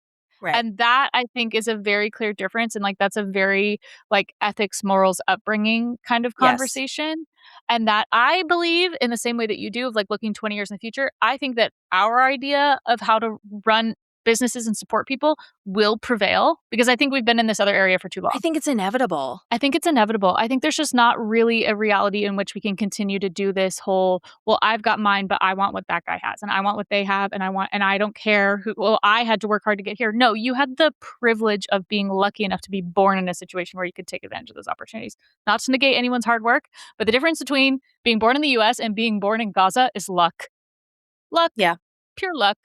Speaker 2: Right.
Speaker 1: And that I think is a very clear difference. And like, that's a very like ethics, morals, upbringing kind of
Speaker 2: Yes.
Speaker 1: conversation. And that I believe in the same way that you do of like looking 20 years in the future, I think that our idea of how to run businesses and support people will prevail because I think we've been in this other area for too
Speaker 2: I
Speaker 1: long.
Speaker 2: think it's inevitable.
Speaker 1: I think it's inevitable. I think there's just not really a reality in which we can continue to do this whole, well, I've got mine, but I want what that guy has and I want what they have and I don't care who, well, I had to work hard to get here. No, you had the privilege of being lucky enough to be born in a situation where you could take advantage of those opportunities. Not to negate anyone's hard work, but the difference between being born in the US and being born in Gaza is luck. Luck,
Speaker 2: Yeah.
Speaker 1: pure luck,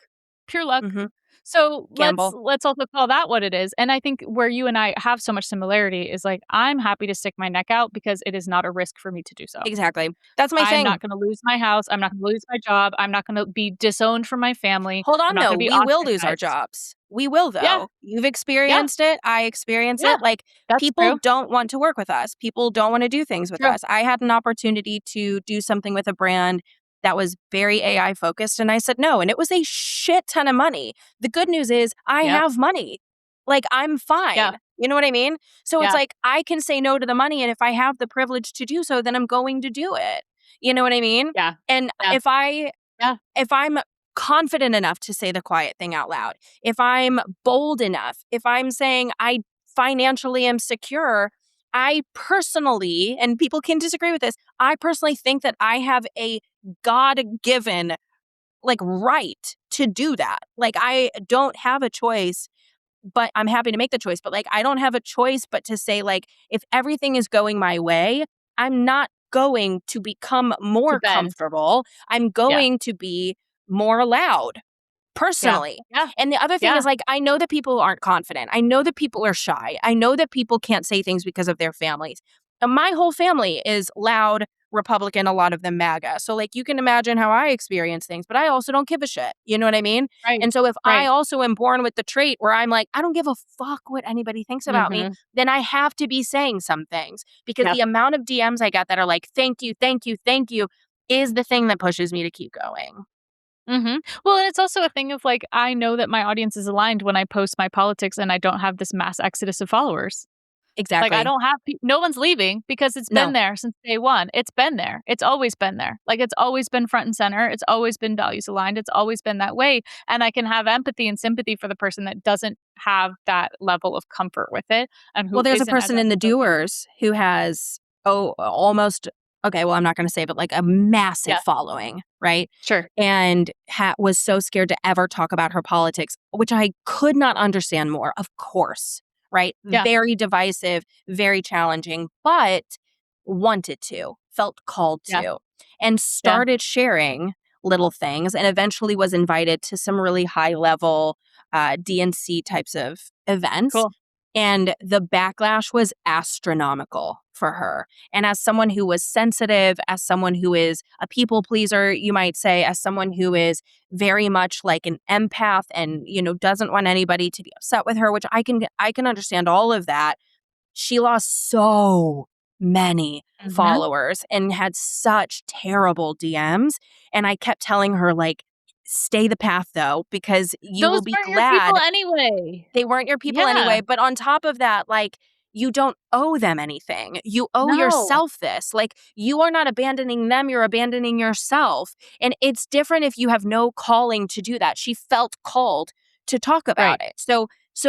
Speaker 1: pure luck.
Speaker 2: Mhm.
Speaker 1: So let's
Speaker 2: Gamble.
Speaker 1: let's also call that what it is. And I think where you and I have so much similarity is like I'm happy to stick my neck out because it is not a risk for me to do so.
Speaker 2: Exactly. That's my
Speaker 1: I'm
Speaker 2: thing.
Speaker 1: not going to lose my house. I'm not going to lose my job. I'm not going to be disowned from my family.
Speaker 2: Hold
Speaker 1: I'm
Speaker 2: on,
Speaker 1: not
Speaker 2: though.
Speaker 1: going to be
Speaker 2: We will lose our
Speaker 1: ostracized.
Speaker 2: jobs. We will,
Speaker 1: Yeah,
Speaker 2: though. You've
Speaker 1: yeah,
Speaker 2: experienced it. I experience
Speaker 1: yeah.
Speaker 2: it. Like,
Speaker 1: That's
Speaker 2: people
Speaker 1: true.
Speaker 2: don't want to work with us. People don't want to do things with
Speaker 1: True.
Speaker 2: us. I had an opportunity to do something with a brand that was very AI focused, and I said no. And it was a shit ton of money. The good news is I
Speaker 1: Yep.
Speaker 2: have money. Like, I'm
Speaker 1: Yeah.
Speaker 2: fine. You know what I mean? So it's
Speaker 1: Yeah.
Speaker 2: like I can say no to the money. And if I have the privilege to do so, then I'm going to do it. You know what I mean?
Speaker 1: Yeah.
Speaker 2: And
Speaker 1: Yeah. Yeah.
Speaker 2: if I'm confident enough to say the quiet thing out loud, if I'm bold enough, if I'm saying I financially am secure, I personally, and people can disagree with this, I personally think that I have a God given like right to do that. Like, I don't have a choice, but I'm happy to make the choice. But like, I don't have a choice but to say, like, if everything is going my way, I'm not going to become
Speaker 1: To
Speaker 2: more
Speaker 1: bend.
Speaker 2: comfortable. I'm
Speaker 1: Yeah.
Speaker 2: going to be more loud
Speaker 1: Yeah.
Speaker 2: personally.
Speaker 1: Yeah.
Speaker 2: And the other thing
Speaker 1: Yeah.
Speaker 2: is, like, I know that people aren't confident. I know that people are shy. I know that people can't say things because of their families. And my whole family is loud Republican, a lot of them MAGA. So, like, you can imagine how I experience things, but I also don't give a shit. You know what I mean?
Speaker 1: Right.
Speaker 2: And so, if I
Speaker 1: Right.
Speaker 2: also am born with the trait where I'm like, I don't give a fuck what anybody thinks about me,
Speaker 1: Mhm.
Speaker 2: then I have to be saying some things because
Speaker 1: Yep.
Speaker 2: the amount of DMs I get that are like, thank you, thank you, thank you, is the thing that pushes me to keep going.
Speaker 1: Mhm. Well, and it's also a thing of, like, I know that my audience is aligned when I post my politics and I don't have this mass exodus of followers. Like, I
Speaker 2: Exactly.
Speaker 1: don't have no one's leaving because it's been
Speaker 2: No.
Speaker 1: there since day 1. It's been there. It's always been there. Like, it's always been front and center. It's always been values aligned. It's always been that way, and I can have empathy and sympathy for the person that doesn't have that level of comfort with it and
Speaker 2: Well,
Speaker 1: who
Speaker 2: there's a
Speaker 1: isn't as
Speaker 2: person in the
Speaker 1: outspoken.
Speaker 2: Doers who has, almost, okay, well, I'm not gonna say, but, like, a massive
Speaker 1: Yeah,
Speaker 2: following, right?
Speaker 1: sure.
Speaker 2: And was so scared to ever talk about her politics, which I could not understand more, of course, right?
Speaker 1: Yeah,
Speaker 2: Very divisive, very challenging, but wanted to, felt called
Speaker 1: yeah,
Speaker 2: to, and
Speaker 1: yeah.
Speaker 2: started sharing little things and eventually was invited to some really high level DNC types of events.
Speaker 1: Cool.
Speaker 2: And the backlash was astronomical for her. And as someone who was sensitive, as someone who is a people pleaser, you might say, as someone who is very much like an empath and, doesn't want anybody to be upset with her, which I can understand all of that. She lost so many
Speaker 1: Mhm.
Speaker 2: followers and had such terrible DMs. And I kept telling her, like, stay the path though, because you
Speaker 1: Those
Speaker 2: will be
Speaker 1: weren't your people
Speaker 2: glad
Speaker 1: anyway.
Speaker 2: they weren't your people
Speaker 1: Yeah.
Speaker 2: anyway. But on top of that, like, you don't owe them anything. You owe
Speaker 1: No.
Speaker 2: yourself this. Like, you are not abandoning them, you're abandoning yourself. And it's different if you have no calling to do that. She felt called to talk
Speaker 1: Right,
Speaker 2: about it. So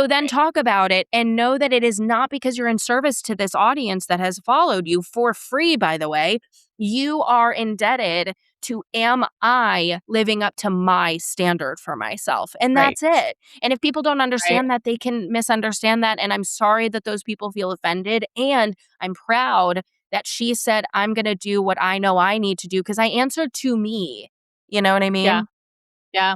Speaker 2: then
Speaker 1: right.
Speaker 2: talk about it and know that it is not because you're in service to this audience that has followed you for free, by the way. You are indebted to, am I living up to my standard for myself? And
Speaker 1: Right,
Speaker 2: that's it. And if people don't
Speaker 1: right.
Speaker 2: understand that, they can misunderstand that. And I'm sorry that those people feel offended. And I'm proud that she said, I'm going to do what I know I need to do because I answered to me. You know what I
Speaker 1: Yeah.
Speaker 2: mean?
Speaker 1: Yeah.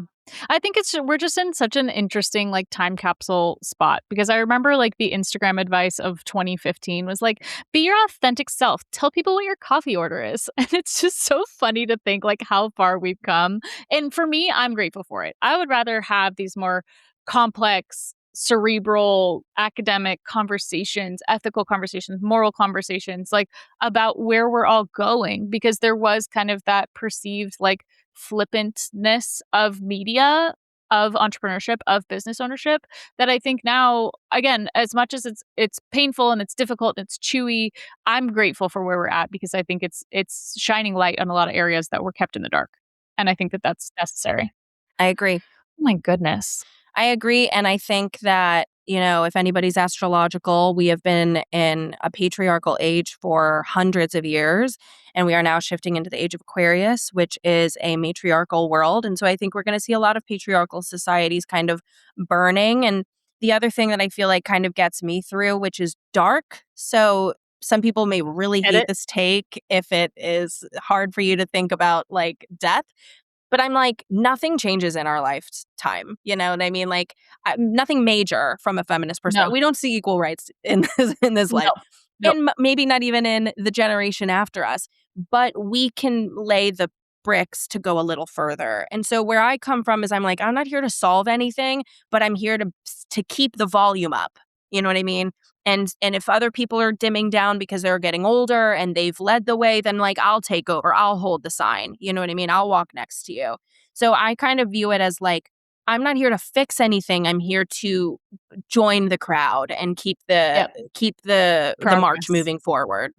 Speaker 1: I think it's we're just in such an interesting, like, time capsule spot because I remember, like, the Instagram advice of 2015 was like, "Be your authentic self. Tell people what your coffee order is." And it's just so funny to think, like, how far we've come. And for me, I'm grateful for it. I would rather have these more complex, cerebral, academic conversations, ethical conversations, moral conversations, like, about where we're all going because there was kind of that perceived, like, flippantness of media of entrepreneurship, of business ownership, that I think now, again, as much as it's painful and it's difficult and it's chewy, I'm grateful for where we're at because I think it's shining light on a lot of areas that were kept in the dark. And I think that that's necessary.
Speaker 2: I agree.
Speaker 1: Oh my goodness.
Speaker 2: I agree. And I think that, if anybody's astrological, we have been in a patriarchal age for hundreds of years. And we are now shifting into the age of Aquarius, which is a matriarchal world. And so I think we're going to see a lot of patriarchal societies kind of burning. And the other thing that I feel like kind of gets me through, which is dark. So some people may really
Speaker 1: Get
Speaker 2: hate
Speaker 1: it?
Speaker 2: this take if it is hard for you to think about like death. But I'm like, nothing changes in our lifetime. You know what I mean? Like, nothing major from a feminist perspective.
Speaker 1: No.
Speaker 2: We don't see equal rights in this
Speaker 1: No.
Speaker 2: life,
Speaker 1: Nope.
Speaker 2: and maybe not even in the generation after us. But we can lay the bricks to go a little further. And so where I come from is I'm like, I'm not here to solve anything, but I'm here to keep the volume up. You know what I mean? And if other people are dimming down because they're getting older and they've led the way, then like I'll take over. I'll hold the sign. You know what I mean? I'll walk next to you. So I kind of view it as like I'm not here to fix anything. I'm here to join the crowd and keep the
Speaker 1: Yep.
Speaker 2: march
Speaker 1: Progress.
Speaker 2: moving forward.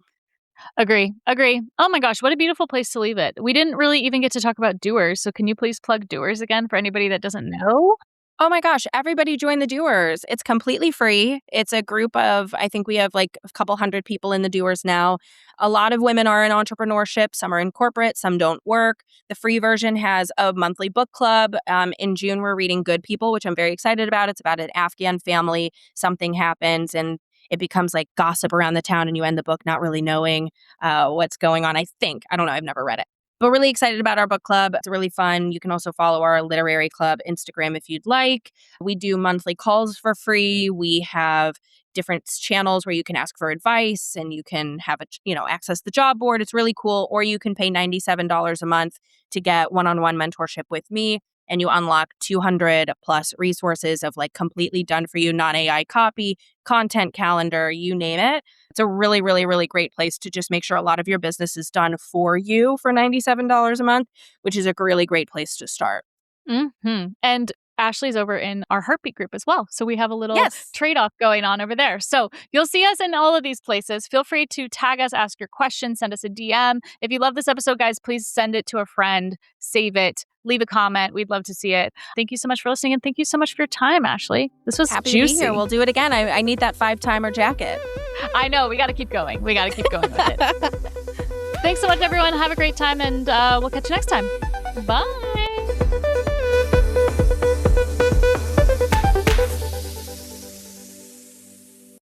Speaker 1: Agree. Agree. Oh my gosh, what a beautiful place to leave it. We didn't really even get to talk about doers, so can you please plug doers again for anybody that doesn't know?
Speaker 2: Oh my gosh, everybody join the Doers. It's completely free. It's a group of, I think we have like a couple hundred people in the Doers now. A lot of women are in entrepreneurship. Some are in corporate, some don't work. The free version has a monthly book club. In June, we're reading Good People, which I'm very excited about. It's about an Afghan family. Something happens and it becomes like gossip around the town, and you end the book not really knowing what's going on. I think. I don't know. I've never read it. But really excited about our book club. It's really fun. You can also follow our literary club Instagram if you'd like. We do monthly calls for free. We have different channels where you can ask for advice and you can have access the job board. It's really cool. Or you can pay $97 a month to get one-on-one mentorship with me. And you unlock 200 plus resources of like completely done for you, non-AI copy, content calendar, you name it. It's a really, really, really great place to just make sure a lot of your business is done for you for $97 a month, which is a really great place to start.
Speaker 1: And Ashley's over in our heartbeat group as well. So we have a little
Speaker 2: Yes.
Speaker 1: trade-off going on over there. So you'll see us in all of these places. Feel free to tag us, ask your questions, send us a DM. If you love this episode, guys, please send it to a friend, save it, leave a comment. We'd love to see it. Thank you so much for listening, and thank you so much for your time, Ashley. This was
Speaker 2: Happy
Speaker 1: juicy.
Speaker 2: to be here. We'll do it again. I need that 5-timer jacket.
Speaker 1: I know. We got to keep going. We got to keep going with it. Thanks so much, everyone. Have a great time, and we'll catch you next time. Bye.